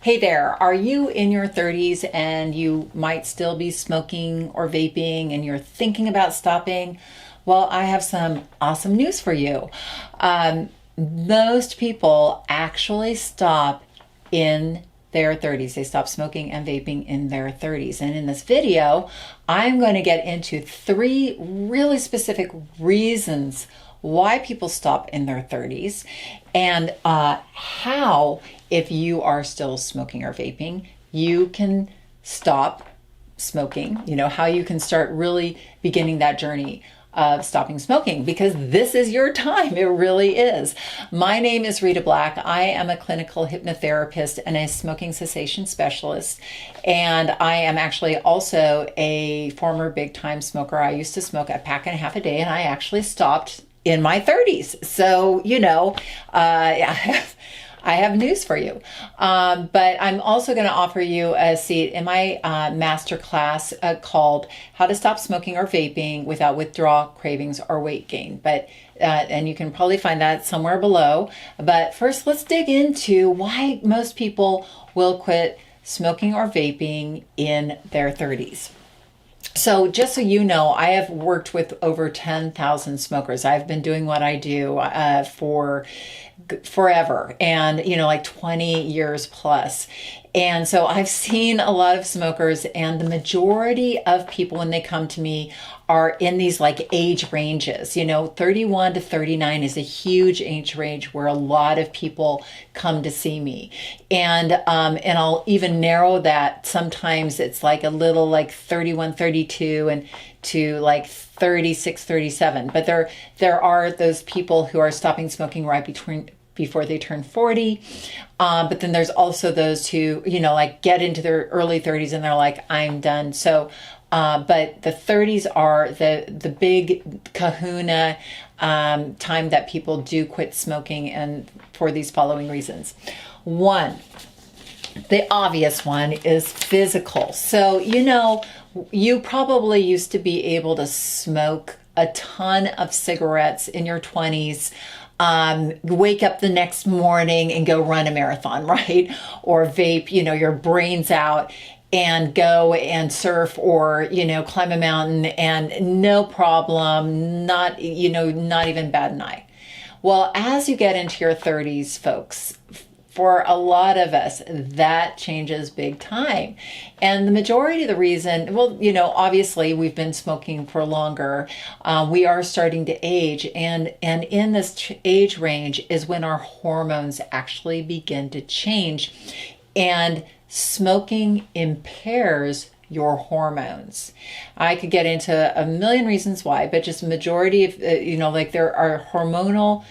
Hey there, are you in your 30s and you might still be smoking or vaping and you're thinking about stopping? Well, I have some awesome news for you. Most people actually stop in their 30s. They stop smoking and vaping in their 30s. And in this video, I'm going to get into 3 really specific reasons why people stop in their 30s and how, if you are still smoking or vaping, you can stop smoking, how you can start really beginning that journey of stopping smoking, because this is your time. It really is. My name is Rita Black. I am a clinical hypnotherapist and a smoking cessation specialist. And I am actually also a former big time smoker. I used to smoke a pack and a half a day, and I actually stopped in my 30s. So, I have news for you. But I'm also going to offer you a seat in my master class called How to Stop Smoking or Vaping Without Withdrawal, Cravings, or Weight Gain. And you can probably find that somewhere below. But first, let's dig into why most people will quit smoking or vaping in their 30s. So just so you know, I have worked with over 10,000 smokers. I've been doing what I do for forever, and like 20 years plus. And so I've seen a lot of smokers, and the majority of people when they come to me are in these like age ranges. 31 to 39 is a huge age range where a lot of people come to see me. And I'll even narrow that. Sometimes it's like a little like 31, 32 and to like 36, 37. But there are those people who are stopping smoking before they turn 40. But then there's also those who, like get into their early 30s and they're like, I'm done. So, but the 30s are the big kahuna time that people do quit smoking, and for these following reasons. One, the obvious one is physical. So, you probably used to be able to smoke a ton of cigarettes in your 20s. Wake up the next morning and go run a marathon, right? Or vape, your brains out and go and surf or, climb a mountain and no problem, not even bat an eye. Well, as you get into your 30s, folks, for a lot of us, that changes big time. And the majority of the reason, obviously we've been smoking for longer. We are starting to age. And in this age range is when our hormones actually begin to change. And smoking impairs your hormones. I could get into a million reasons why, but just majority of, there are hormonal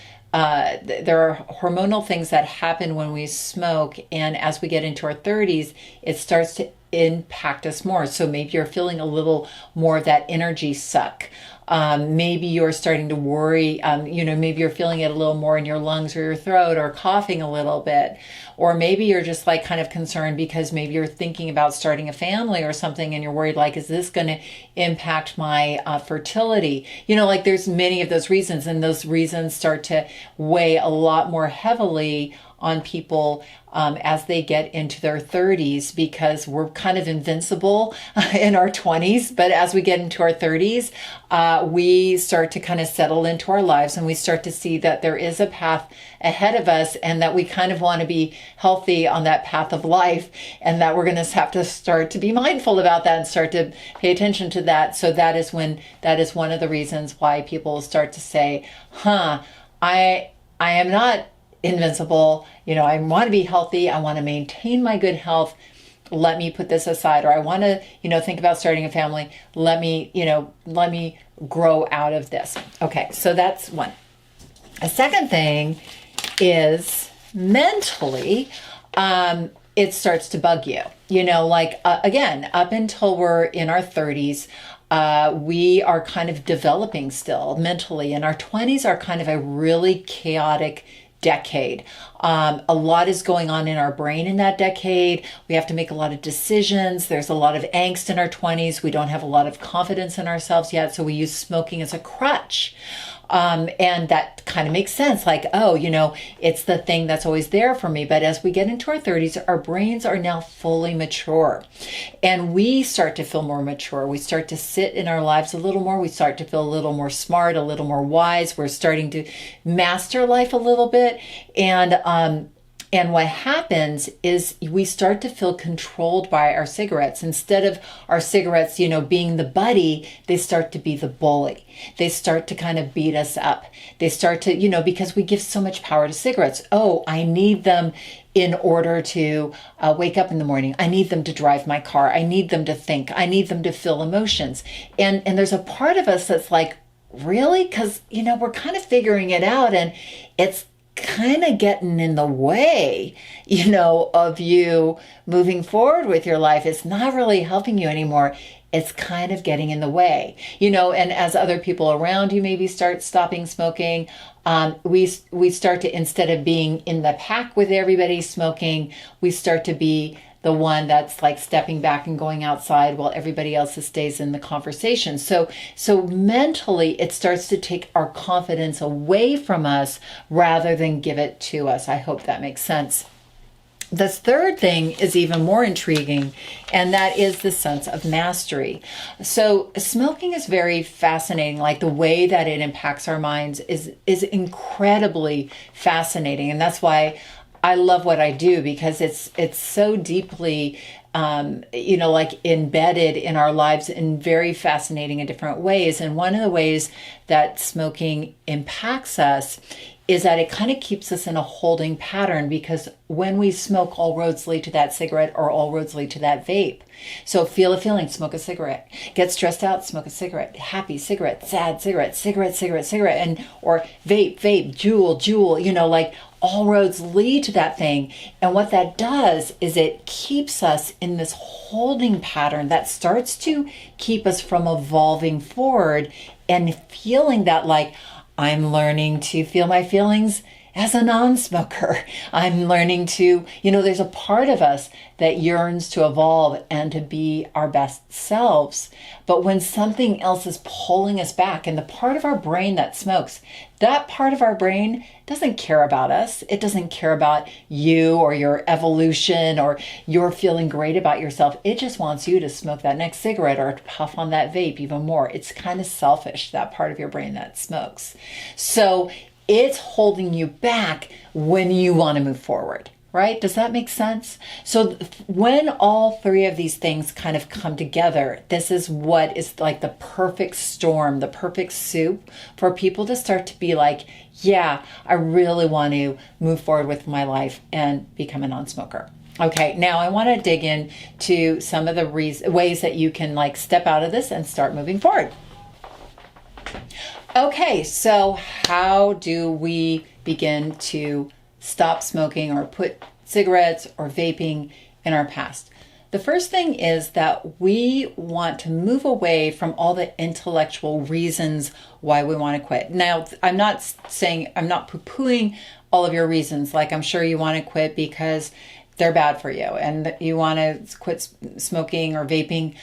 things that happen when we smoke, and as we get into our 30s, it starts to impact us more. So maybe you're feeling a little more of that energy suck. Maybe you're starting to worry, maybe you're feeling it a little more in your lungs or your throat, or coughing a little bit. Or maybe you're just like kind of concerned because maybe you're thinking about starting a family or something, and you're worried like, is this going to impact my fertility? There's many of those reasons, and those reasons start to weigh a lot more heavily on people as they get into their 30s, because we're kind of invincible in our 20s. But as we get into our 30s, we start to kind of settle into our lives, and we start to see that there is a path ahead of us, and that we kind of want to be healthy on that path of life, and that we're going to have to start to be mindful about that and start to pay attention to that. So that is one of the reasons why people start to say, I am not invincible. I want to be healthy. I want to maintain my good health. Let me put this aside. Or I want to, think about starting a family. Let me grow out of this. Okay. So that's one. A second thing is mentally, it starts to bug you, again, up until we're in our 30s, we are kind of developing still mentally, and our 20s are kind of a really chaotic decade. A lot is going on in our brain in that decade. We have to make a lot of decisions. There's a lot of angst in our 20s. We don't have a lot of confidence in ourselves yet, so we use smoking as a crutch. And that kind of makes sense. Like, oh, it's the thing that's always there for me. But as we get into our 30s, our brains are now fully mature. And we start to feel more mature. We start to sit in our lives a little more. We start to feel a little more smart, a little more wise. We're starting to master life a little bit. And what happens is we start to feel controlled by our cigarettes. Instead of our cigarettes, being the buddy, they start to be the bully. They start to kind of beat us up. They start to, because we give so much power to cigarettes. Oh, I need them in order to wake up in the morning. I need them to drive my car. I need them to think. I need them to feel emotions. And there's a part of us that's like, really? Because, we're kind of figuring it out, and it's kind of getting in the way, of you moving forward with your life. It's not really helping you anymore. It's kind of getting in the way, and as other people around you maybe start stopping smoking, we start to, instead of being in the pack with everybody smoking, we start to be the one that's like stepping back and going outside while everybody else stays in the conversation. So mentally, it starts to take our confidence away from us rather than give it to us. I hope that makes sense. The third thing is even more intriguing, and that is the sense of mastery. So smoking is very fascinating. Like, the way that it impacts our minds is incredibly fascinating. And that's why I love what I do, because it's so deeply, like embedded in our lives in very fascinating and different ways. And one of the ways that smoking impacts us is that it kind of keeps us in a holding pattern, because when we smoke, all roads lead to that cigarette, or all roads lead to that vape. So feel a feeling, smoke a cigarette. Get stressed out, smoke a cigarette. Happy, cigarette. Sad, cigarette. Cigarette. And, or vape, jewel, like all roads lead to that thing. And what that does is it keeps us in this holding pattern that starts to keep us from evolving forward and feeling that, like, I'm learning to feel my feelings as a non-smoker. I'm learning to, there's a part of us that yearns to evolve and to be our best selves. But when something else is pulling us back, and the part of our brain that smokes, that part of our brain doesn't care about us. It doesn't care about you or your evolution or you're feeling great about yourself. It just wants you to smoke that next cigarette or to puff on that vape even more. It's kind of selfish, that part of your brain that smokes. So it's holding you back when you want to move forward, right? Does that make sense? So when all three of these things kind of come together, this is what is like the perfect storm, the perfect soup for people to start to be like, yeah, I really want to move forward with my life and become a non-smoker. Okay, now I want to dig into some of the ways that you can like step out of this and start moving forward. Okay, so how do we begin to stop smoking or put cigarettes or vaping in our past? The first thing is that we want to move away from all the intellectual reasons why we want to quit. Now, I'm not poo-pooing all of your reasons. Like, I'm sure you want to quit because they're bad for you and you want to quit smoking or vaping,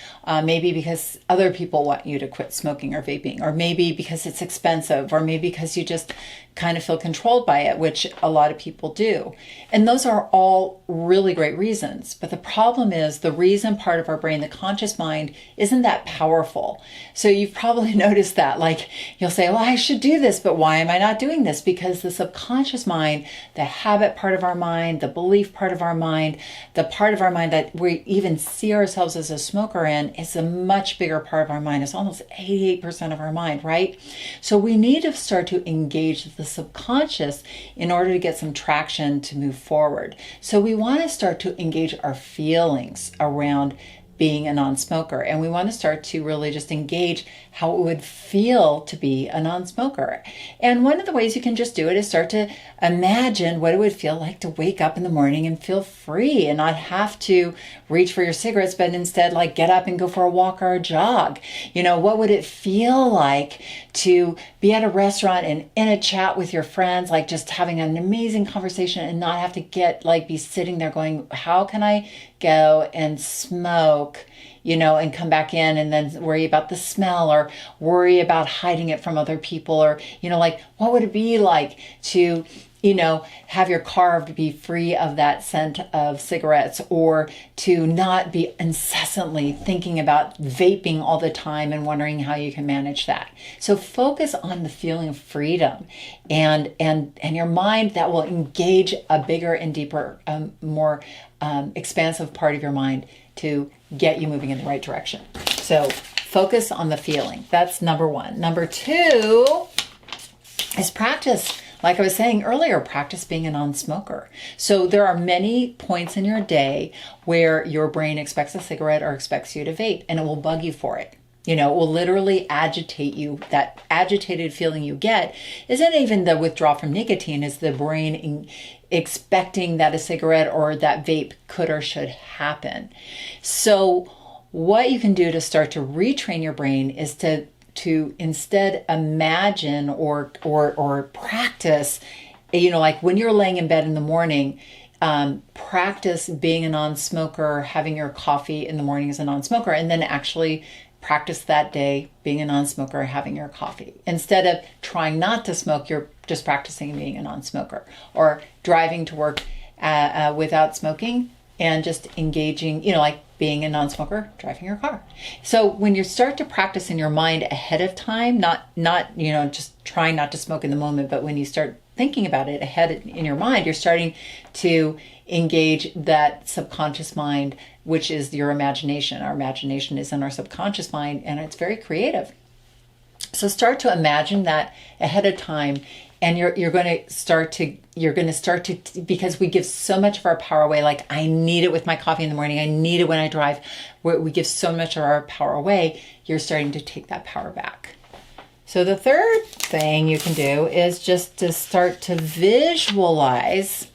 maybe because other people want you to quit smoking or vaping, or maybe because it's expensive, or maybe because you just kind of feel controlled by it, which a lot of people do. And those are all really great reasons. But the problem is the reason part of our brain, the conscious mind, isn't that powerful. So you've probably noticed that, like, you'll say, well, I should do this, but why am I not doing this? Because the subconscious mind, the habit part of our mind, the belief part of our mind, the part of our mind that we even see ourselves as a smoker in, is a much bigger part of our mind. It's almost 88% of our mind, right? So we need to start to engage the subconscious in order to get some traction to move forward. So we want to start to engage our feelings around being a non-smoker, and we want to start to really just engage how it would feel to be a non-smoker. And one of the ways you can just do it is start to imagine what it would feel like to wake up in the morning and feel free and not have to reach for your cigarettes, but instead like get up and go for a walk or a jog. What would it feel like to be at a restaurant and in a chat with your friends, like just having an amazing conversation and not have to be sitting there going, how can I go and smoke smoke, and come back in and then worry about the smell or worry about hiding it from other people, or, like, what would it be like to, have your car be free of that scent of cigarettes, or to not be incessantly thinking about vaping all the time and wondering how you can manage that. So focus on the feeling of freedom and your mind that will engage a bigger and deeper, more expansive part of your mind to get you moving in the right direction. So focus on the feeling. That's number one. Number two is practice. Like I was saying earlier, practice being a non-smoker. So there are many points in your day where your brain expects a cigarette or expects you to vape, and it will bug you for it. It will literally agitate you. That agitated feeling you get isn't even the withdrawal from nicotine, it's the brain expecting that a cigarette or that vape could or should happen. So what you can do to start to retrain your brain is to instead imagine or practice, like when you're laying in bed in the morning, practice being a non-smoker, having your coffee in the morning as a non-smoker, and then actually practice that day being a non-smoker, having your coffee. Instead of trying not to smoke, you're just practicing being a non-smoker, or driving to work without smoking and just engaging, like being a non-smoker, driving your car. So when you start to practice in your mind ahead of time, not just trying not to smoke in the moment, but when you start thinking about it ahead in your mind, you're starting to engage that subconscious mind, which is your imagination. Our imagination is in our subconscious mind, and it's very creative. So start to imagine that ahead of time, and you're going to start to, because we give so much of our power away. Like, I need it with my coffee in the morning. I need it when I drive. We give so much of our power away. You're starting to take that power back. So the third thing you can do is just to start to visualize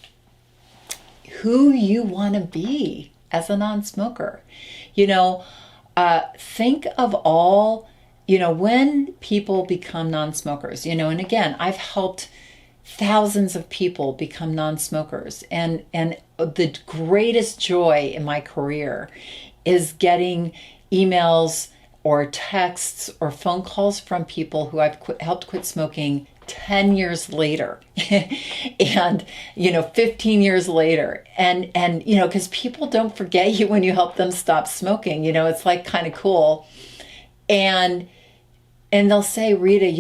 who you want to be as a non-smoker. Think of all, when people become non-smokers, and again, I've helped thousands of people become non-smokers. And the greatest joy in my career is getting emails or texts or phone calls from people who I've helped quit smoking 10 years later and 15 years later, and because people don't forget you when you help them stop smoking. It's like kind of cool. And they'll say, Rita,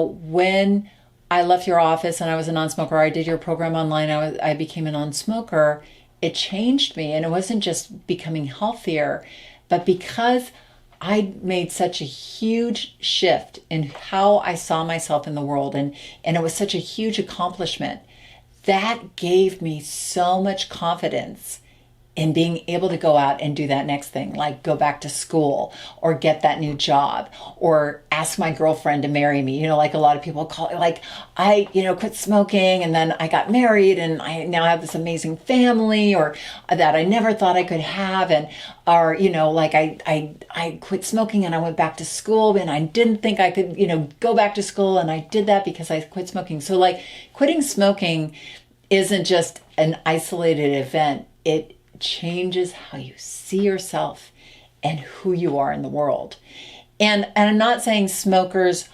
when I left your office and I was a non-smoker, I did your program online, I became a non-smoker, it changed me. And it wasn't just becoming healthier, but because I made such a huge shift in how I saw myself in the world, and it was such a huge accomplishment. That gave me so much confidence in being able to go out and do that next thing, like go back to school or get that new job or ask my girlfriend to marry me. Like a lot of people call it, like, I, quit smoking and then I got married and I now have this amazing family, or that I never thought I could have. Or like I quit smoking and I went back to school and I didn't think I could, go back to school, and I did that because I quit smoking. So like, quitting smoking isn't just an isolated event. It changes how you see yourself and who you are in the world. And I'm not saying smokers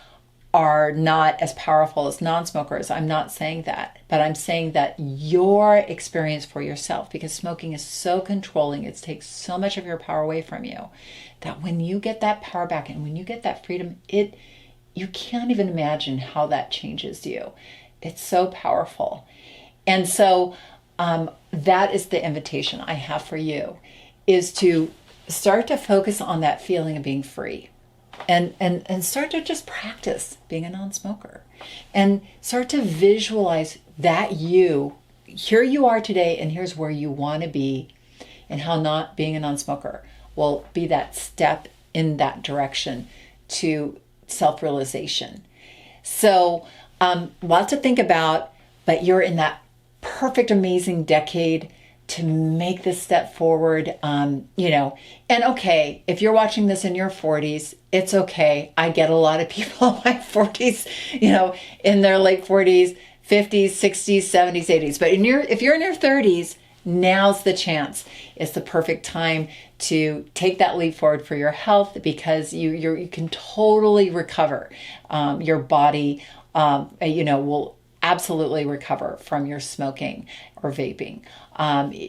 are not as powerful as non-smokers. I'm not saying that, but I'm saying that your experience for yourself, because smoking is so controlling, it takes so much of your power away from you, that when you get that power back and when you get that freedom, you can't even imagine how that changes you. It's so powerful. And so that is the invitation I have for you, is to start to focus on that feeling of being free, and start to just practice being a non-smoker, and start to visualize that here you are today, and here's where you want to be, and how not being a non-smoker will be that step in that direction to self-realization. So lots to think about, but you're in that perfect, amazing decade to make this step forward. And okay, if you're watching this in your 40s, it's okay. I get a lot of people in my 40s, in their late 40s, 50s, 60s, 70s, 80s. But if you're in your 30s, now's the chance. It's the perfect time to take that leap forward for your health, because you can totally recover. Your body, will absolutely recover from your smoking or vaping.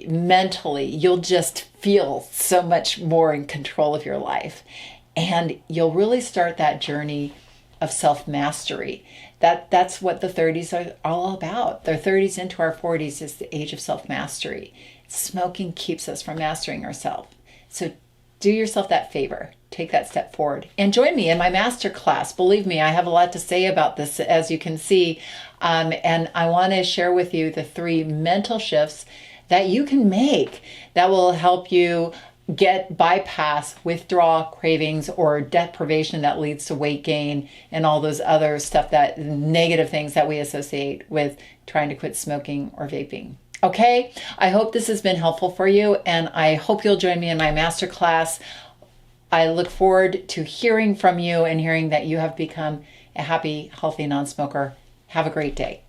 Mentally, you'll just feel so much more in control of your life. And you'll really start that journey of self-mastery. That's what the 30s are all about. The 30s into our 40s is the age of self-mastery. Smoking keeps us from mastering ourselves. So do yourself that favor. Take that step forward. And join me in my masterclass. Believe me, I have a lot to say about this, as you can see. And I want to share with you the 3 mental shifts that you can make that will help you bypass withdrawal, cravings, or deprivation that leads to weight gain and all those other stuff, that negative things that we associate with trying to quit smoking or vaping. Okay, I hope this has been helpful for you, and I hope you'll join me in my masterclass. I look forward to hearing from you and hearing that you have become a happy, healthy non-smoker. Have a great day.